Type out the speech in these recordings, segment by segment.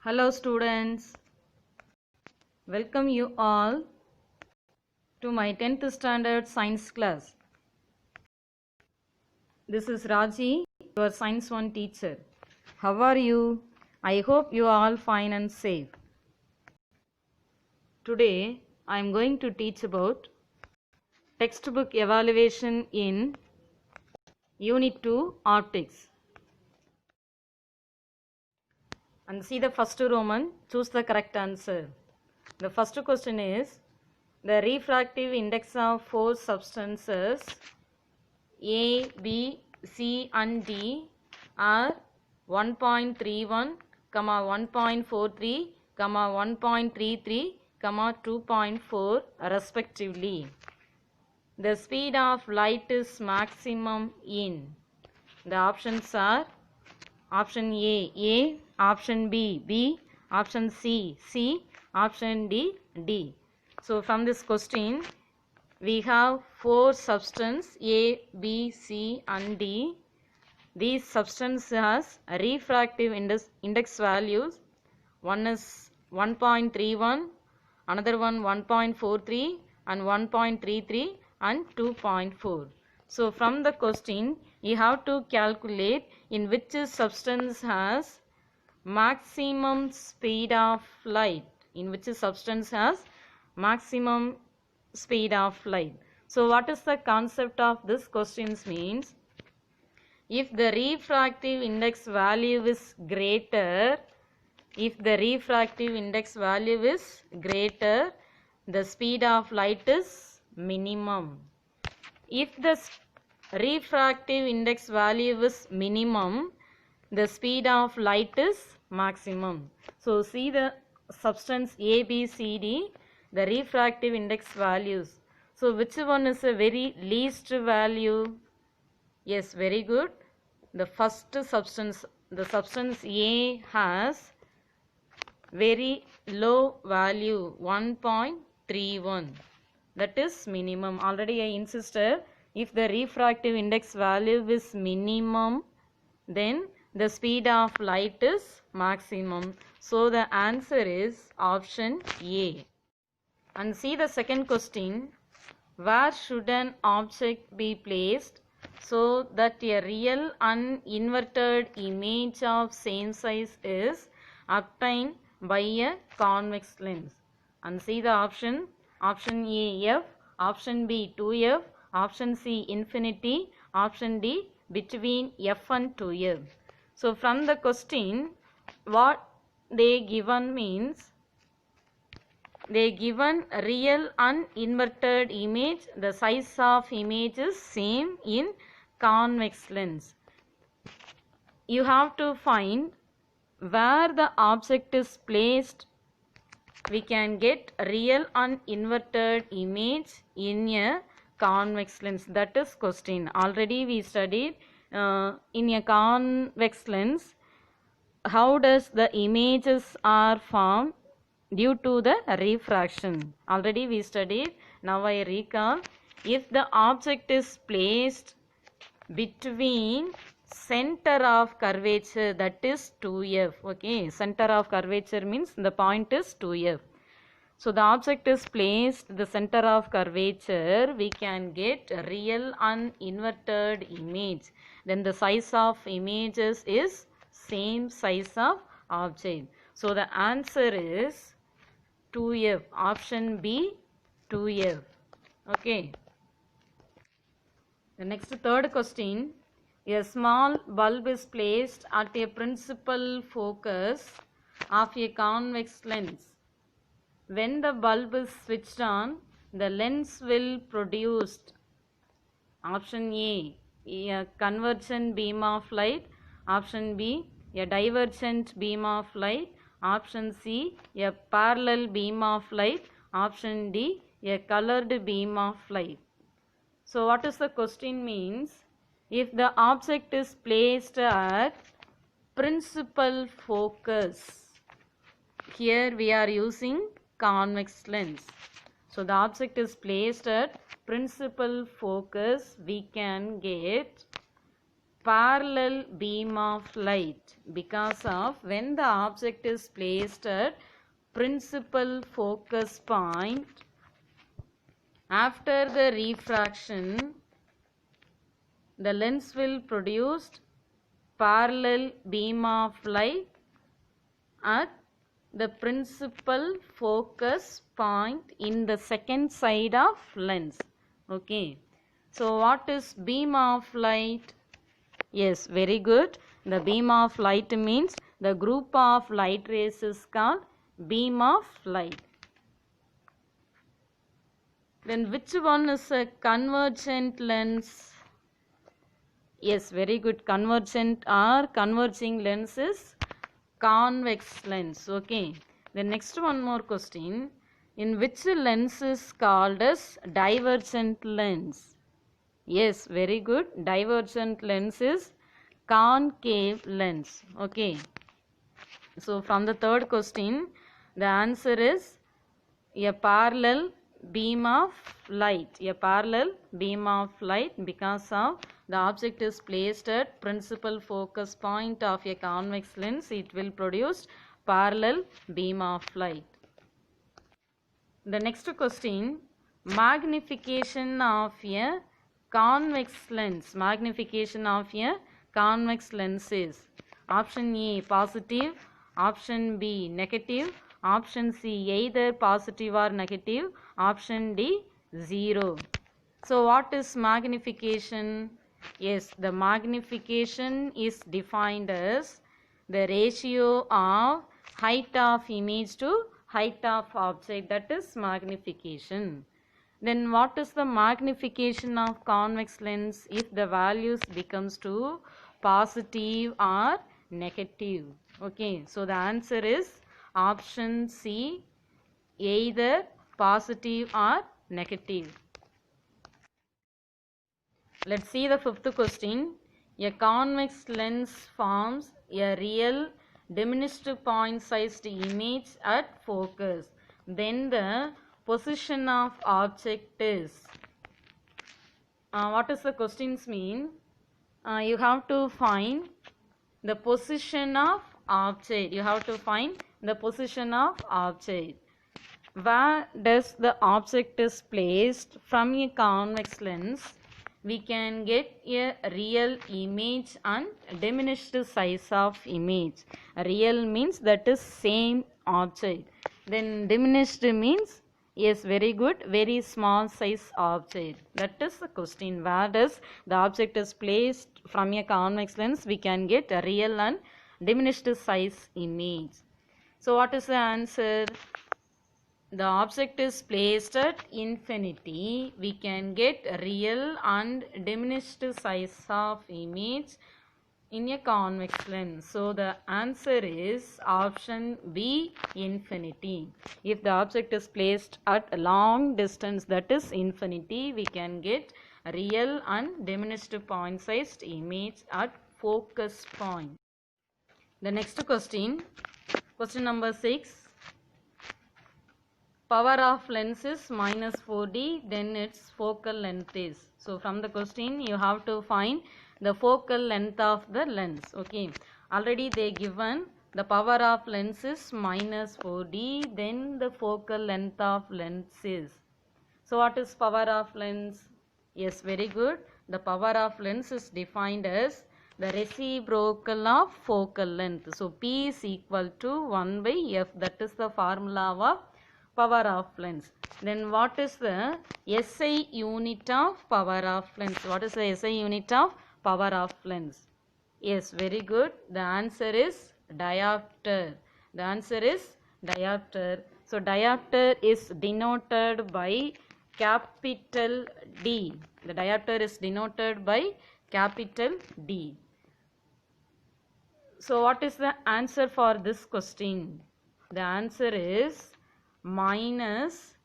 Hello students, welcome you all to my 10th standard science class. This is Raji, your science 1 teacher. How are you? I hope you are all fine and safe. Today I am going to teach about textbook evaluation in Unit 2 Optics. And see the first Roman, choose the correct answer. The first question is, the refractive index of four substances A, B, C and D are 1.31, 1.43, 1.33, 2.4 respectively. The speed of light is maximum in. The options are option A, option B, B, option C, C, option D, D. So from this question, we have four substances A, B, C and D. These substances has refractive index values. One is 1.31, another one 1.43 and 1.33 and 2.4. So from the question, you have to calculate in which substance has maximum speed of light. In which substance has maximum speed of light. So what is the concept of this questions means, if the refractive index value is greater, the speed of light is minimum. If the refractive index value is minimum, the speed of light is maximum. So see the substance A, B, C, D, the refractive index values. So which one is a very least value? Yes, very good. The first substance, the substance A has very low value 1.31. That is minimum. Already I insisted, if the refractive index value is minimum, then the speed of light is maximum. So the answer is option A. And see the second question, where should an object be placed so that a real and inverted image of same size is obtained by a convex lens? And see the option A F, option B 2F, option C infinity, option D between F and 2F. So from the question, what they given means, they given real and inverted image, the size of image is same in convex lens. You have to find where the object is placed. We can get real and inverted image in a convex lens. That is question. Already we studied in a convex lens, how does the images are formed due to the refraction. Already we studied. Now I recall. If the object is placed between center of curvature, that is 2F. Okay, center of curvature means the point is 2F. So the object is placed the center of curvature, we can get real and inverted image. Then the size of images is same size of object. So the answer is 2F. Option B 2F. Okay. The next third question. A small bulb is placed at a principal focus of a convex lens. When the bulb is switched on, the lens will produce option A convergent beam of light, option B a divergent beam of light, option C a parallel beam of light, option D a colored beam of light. So what is the question means, if the object is placed at principal focus, here we are using convex lens. So the object is placed at principal focus, we can get parallel beam of light because of when the object is placed at principal focus point, after the refraction the lens will produce parallel beam of light at the principal focus point in the second side of lens. Okay, so what is beam of light? Yes, very good. The beam of light means the group of light rays is called beam of light. Then which one is a convergent lens? Yes, very good. Convergent or converging lens is convex lens. Okay. The next one more question. In which lens is called as divergent lens? Yes, very good. Divergent lens is concave lens. Okay. So from the third question, the answer is a parallel beam of light. A parallel beam of light because of the object is placed at principal focus point of a convex lens, it will produce parallel beam of light. The next question, magnification of a convex lens. Magnification of a convex lens is option A positive, option B negative, option C either positive or negative, option D 0. So what is magnification? Yes, the magnification is defined as the ratio of height of image to height of object, that is magnification. Then what is the magnification of convex lens if the values becomes to positive or negative? Okay, so the answer is option C, either positive or negative. Let's see the fifth question. A convex lens forms a real diminished point sized image at focus. Then the position of object is. What does the questions mean? You have to find the position of object. You have to find the position of object. Where does the object is placed from a convex lens? We can get a real image and diminished size of image. Real means that is same object. Then diminished means, yes, very good, very small size object. That is the question. Where does the object is placed from a convex lens? We can get a real and diminished size image. So what is the answer? The object is placed at infinity, we can get real and diminished size of image in a convex lens. So the answer is option B, infinity. If the object is placed at a long distance, that is infinity, we can get real and diminished point sized image at focus point. The next question, question number 6. Power of lens is minus 4D, then its focal length is. So from the question you have to find the focal length of the lens. Okay, already they given the power of lens is minus 4D, then the focal length of lens is. So what is power of lens? Yes, very good. The power of lens is defined as the reciprocal of focal length. So P is equal to 1 by F. That is the formula of power of lens. Then what is the SI unit of power of lens? What is the SI unit of power of lens? Yes, very good. The answer is diopter. The answer is diopter. So diopter is denoted by capital D. The diopter is denoted by capital D. So what is the answer for this question? The answer is minus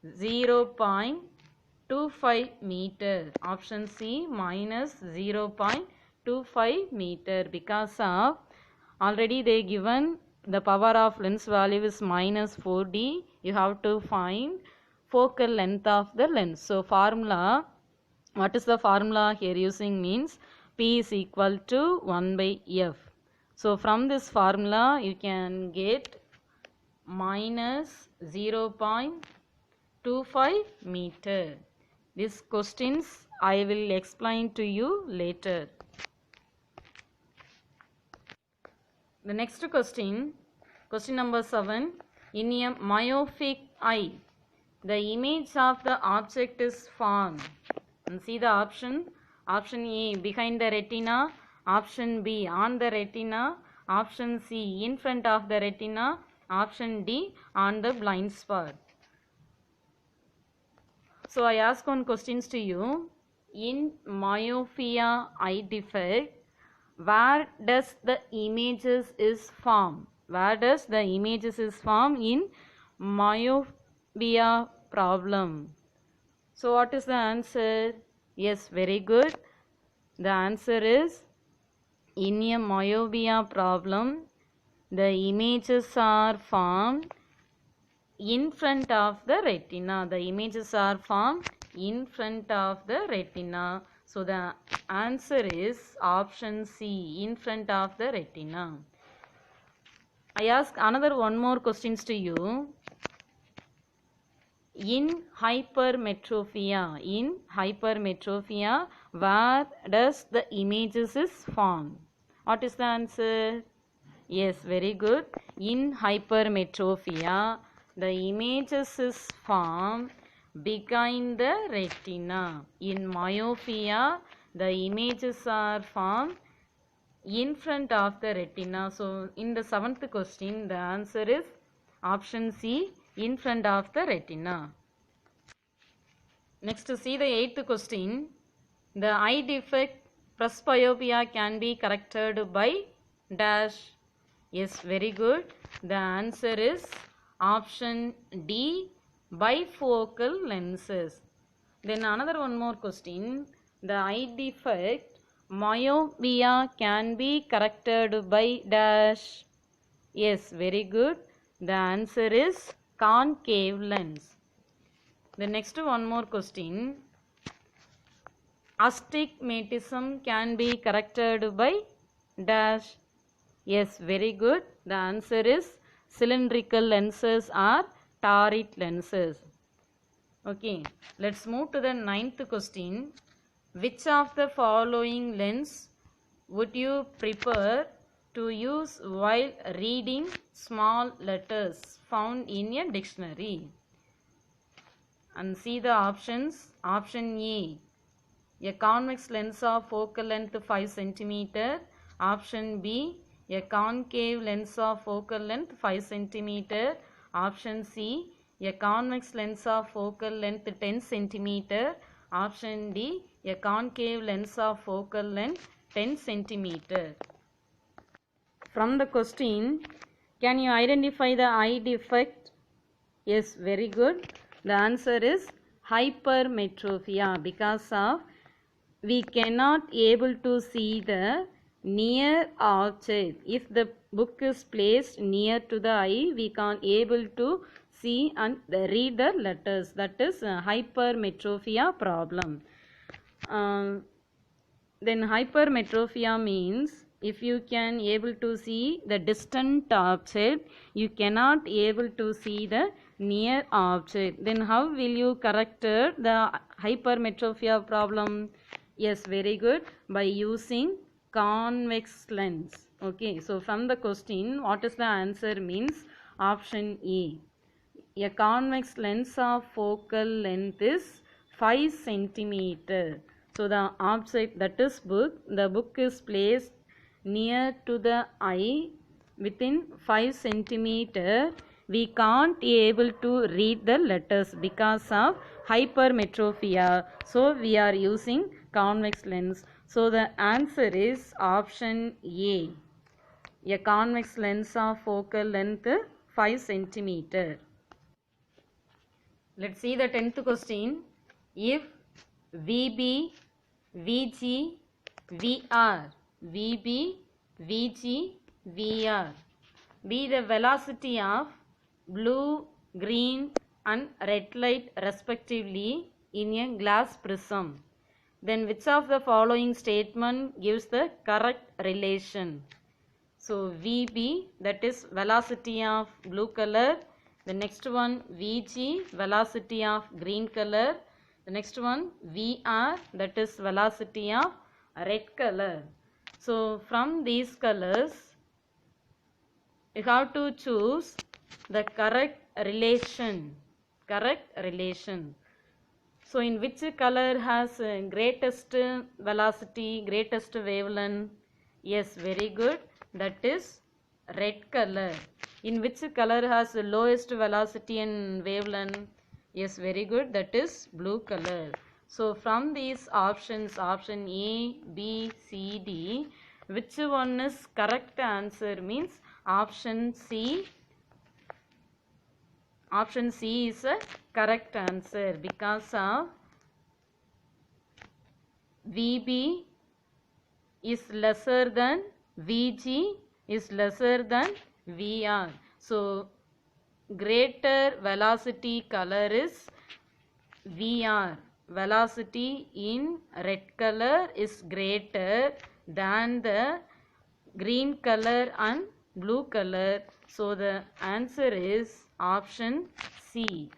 0.25 meter. Option C, minus 0.25 meter, because of already they given the power of lens value is minus 4D. You have to find focal length of the lens. So formula, what is the formula here using means P is equal to 1 by F. So from this formula you can get minus 0.25 meter. These questions I will explain to you later. The next question, question number 7. In a myopic eye, the image of the object is formed. And see the option. Option A, behind the retina. Option B, on the retina. Option C, in front of the retina. Option D, on the blind spot. So I ask one questions to you. In myopia eye defect, where does the images is formed? Where does the images is formed in myopia problem? So what is the answer? Yes, very good. The answer is in a myopia problem, the images are formed in front of the retina. The images are formed in front of the retina. So the answer is option C, in front of the retina. I ask another one more questions to you. In hypermetropia, where does the images is formed? What is the answer? Yes, very good. In hypermetropia, the images is formed behind the retina. In myopia, the images are formed in front of the retina. So in the 7th question, the answer is option C, in front of the retina. Next, see the 8th question. The eye defect presbyopia can be corrected by dash. Yes, very good. The answer is option D, bifocal lenses. Then another one more question. The eye defect myopia can be corrected by dash. Yes, very good. The answer is concave lens. The next one more question. Astigmatism can be corrected by dash. Yes, very good. The answer is cylindrical lenses or toric lenses. Okay, let's move to the 9th question. Which of the following lens would you prefer to use while reading small letters found in a dictionary? And see the options. Option A convex lens of focal length 5 cm. Option B, a concave lens of focal length 5 cm. Option C, a convex lens of focal length 10 cm. Option D, a concave lens of focal length 10 cm. From the question, can you identify the eye defect? Yes, very good. The answer is hypermetropia, because of we cannot able to see the near object. If the book is placed near to the eye, we can't able to see and read the letters. That is hypermetropia problem. Then hypermetropia means if you can able to see the distant object, you cannot able to see the near object. Then how will you correct the hypermetropia problem? Yes, very good. By using convex lens. Okay, so from the question, what is the answer means? Option A. A convex lens of focal length is 5 cm. So the object, that is book, the book is placed near to the eye within 5 cm. We can't be able to read the letters because of hypermetropia. So we are using convex lens. So the answer is option A. A convex lens of focal length 5 cm. Let's see the 10th question. If VB, VG, VR, VB, VG, VR be the velocity of blue, green and red light respectively in a glass prism, Then which of the following statement gives the correct relation? So VB, that is velocity of blue color. The next one VG, velocity of green color. The next one VR, that is velocity of red color. So from these colors, you have to choose the correct relation. Correct relation. So in which color has greatest velocity, greatest wavelength? Yes, very good. That is red color. In which color has lowest velocity and wavelength? Yes, very good. That is blue color. So from these options, option A, B, C, D, which one is correct answer means option C. Option C is a correct answer because of VB is lesser than VG is lesser than VR. So greater velocity color is VR. Velocity in red color is greater than the green color and blue color. So the answer is option C.